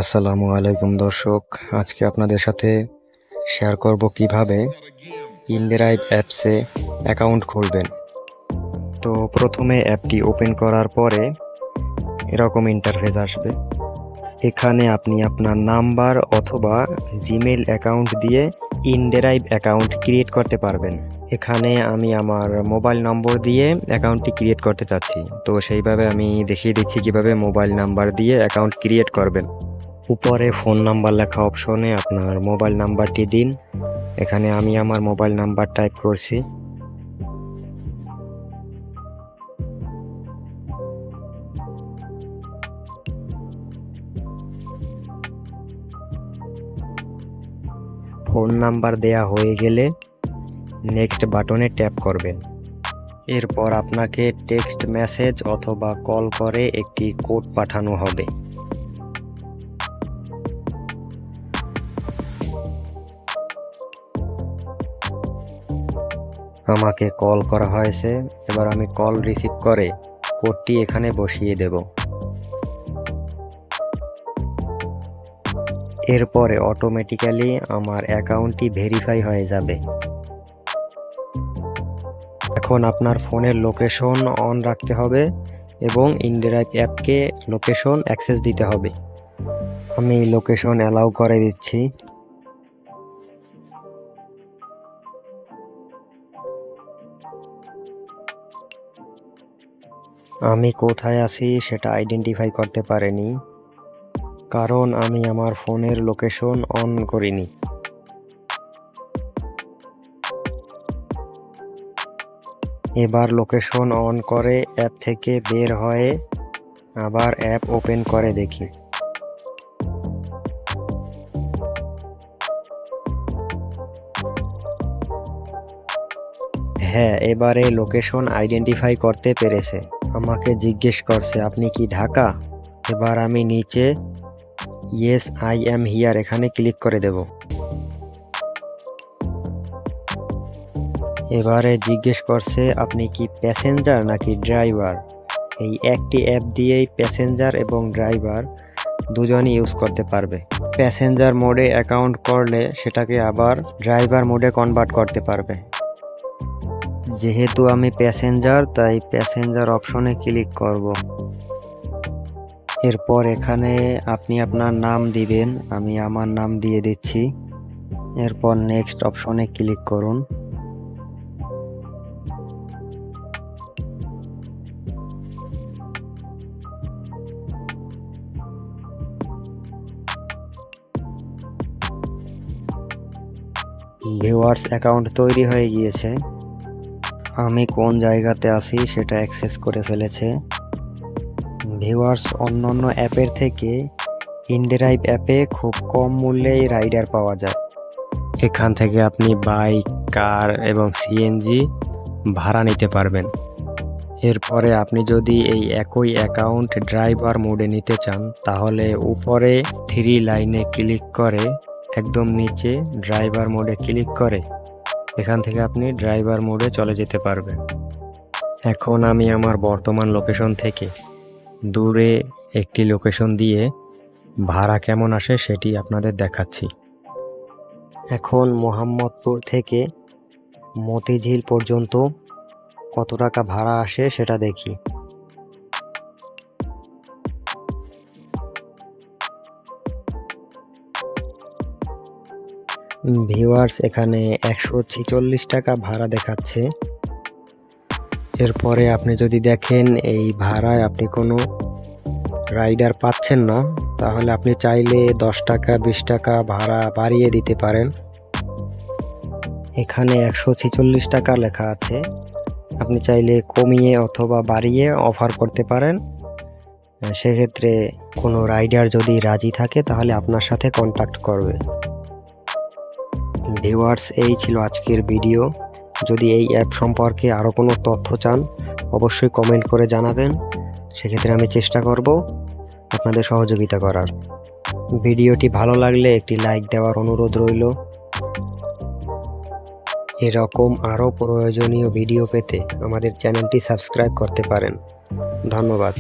আসসালামু আলাইকুম দর্শক, আজকে আপনাদের সাথে শেয়ার করব কিভাবে ইনড্রাইভ অ্যাপসে অ্যাকাউন্ট খুলবেন। তো প্রথমে অ্যাপটি ওপেন করার পরে এরকম ইন্টারফেস আসবে। এখানে আপনি আপনার নাম্বার অথবা জিমেইল অ্যাকাউন্ট দিয়ে ইনড্রাইভ অ্যাকাউন্ট ক্রিয়েট করতে পারবেন। এখানে আমি আমার মোবাইল নম্বর দিয়ে অ্যাকাউন্টটি ক্রিয়েট করতে চাচ্ছি, তো সেইভাবে আমি দেখিয়ে দিচ্ছি কিভাবে মোবাইল নাম্বার দিয়ে অ্যাকাউন্ট ক্রিয়েট করবেন। উপরে ফোন নাম্বার লেখা অপশনে আপনার মোবাইল নাম্বারটি দিন। এখানে আমি আমার মোবাইল নাম্বার টাইপ করছি। ফোন নাম্বার দেয়া হয়ে গেলে নেক্সট বাটনে ট্যাপ করবেন। এরপর আপনাকে টেক্সট মেসেজ অথবা কল করে একটি কোড পাঠানো হবে। আমাকে কল করা হয়েছে, এবার আমি কল রিসিভ করে কোডটি এখানে বসিয়ে দেব। এরপরে অটোমেটিক্যালি আমার অ্যাকাউন্টটি ভেরিফাই হয়ে যাবে। এখন আপনার ফোনের লোকেশন অন রাখতে হবে এবং ইনড্রাইভ অ্যাপকে লোকেশন অ্যাক্সেস দিতে হবে। আমি লোকেশন অ্যালাউ করে দিচ্ছি। আমি কোথায় আছি সেটা আইডেন্টিফাই করতে পারিনি, কারণ আমি আমার ফোনের লোকেশন অন করিনি। এবার লোকেশন অন করে অ্যাপ থেকে বের হয়ে আবার অ্যাপ ওপেন করে দেখি। হ্যাঁ, এবারে লোকেশন আইডেন্টিফাই করতে পেরেছে। আমাকে জিজ্ঞেস করছে আপনি কি ঢাকা। এবার আমি নিচে ইয়েস আই অ্যাম হিয়ার এখানে ক্লিক করে দেব। এবারে জিজ্ঞেস করছে আপনি কি প্যাসেঞ্জার নাকি ড্রাইভার। এই একটি অ্যাপ দিয়েই প্যাসেঞ্জার এবং ড্রাইভার দুজনই ইউজ করতে পারবে। প্যাসেঞ্জার মোডে অ্যাকাউন্ট করলে সেটাকে আবার ড্রাইভার মোডে কনভার্ট করতে পারবে। যেহেতু আমি প্যাসেঞ্জার, তাই প্যাসেঞ্জার অপশনে ক্লিক করব। এরপর এখানে আপনি আপনার নাম দিবেন, আমি আমার নাম দিয়ে দিচ্ছি। এরপর নেক্সট অপশনে ক্লিক করুন। ভিউয়ার্স অ্যাকাউন্ট তৈরি হয়ে গিয়েছে। আমি কোন জায়গাতে আছি সেটা অ্যাক্সেস করে ফেলেছে। ভিউয়ার্স অন্যান্য অ্যাপের থেকে ইনড্রাইভ অ্যাপে খুব কম মূল্যেই রাইডার পাওয়া যায়। এখান থেকে আপনি বাইক, কার এবং সিএনজি ভাড়া নিতে পারবেন। এরপরে আপনি যদি এই একই অ্যাকাউন্ট ড্রাইভার মোডে নিতে চান, তাহলে উপরে 3 লাইনে ক্লিক করে একদম নিচে ড্রাইভার মোডে ক্লিক করে এখান থেকে আপনি ড্রাইভার মোডে চলে যেতে পারবেন। এখন আমি আমার বর্তমান লোকেশন থেকে দূরে একটি লোকেশন দিয়ে ভাড়া কেমন আসে সেটি আপনাদের দেখাচ্ছি। এখন মোহাম্মদপুর থেকে মতিঝিল পর্যন্ত কত টাকা ভাড়া আসে সেটা দেখি। ভিউয়ার্স এখানে 146 টাকা ভাড়া দেখাচ্ছে। এরপরে আপনি যদি দেখেন এই ভাড়ায় আপনি কোনো রাইডার পাচ্ছেন না, তাহলে আপনি চাইলে 10 টাকা 20 টাকা ভাড়া বাড়িয়ে দিতে পারেন। এখানে 146 টাকা লেখা আছে, আপনি চাইলে কমিয়ে অথবা বাড়িয়ে অফার করতে পারেন। সেক্ষেত্রে কোনো রাইডার যদি রাজি থাকে তাহলে আপনার সাথে কন্ট্যাক্ট করবে। ভিউয়ার্স এই ছিল আজকের ভিডিও। যদি এই অ্যাপ সম্পর্কে আরও কোনো তথ্য চান অবশ্যই কমেন্ট করে জানাবেন, সেক্ষেত্রে আমি চেষ্টা করব আপনাদের সহযোগিতা করার। ভিডিওটি ভালো লাগলে একটি লাইক দেওয়ার অনুরোধ রইল। এরকম আরও প্রয়োজনীয় ভিডিও পেতে আমাদের চ্যানেলটি সাবস্ক্রাইব করতে পারেন। ধন্যবাদ।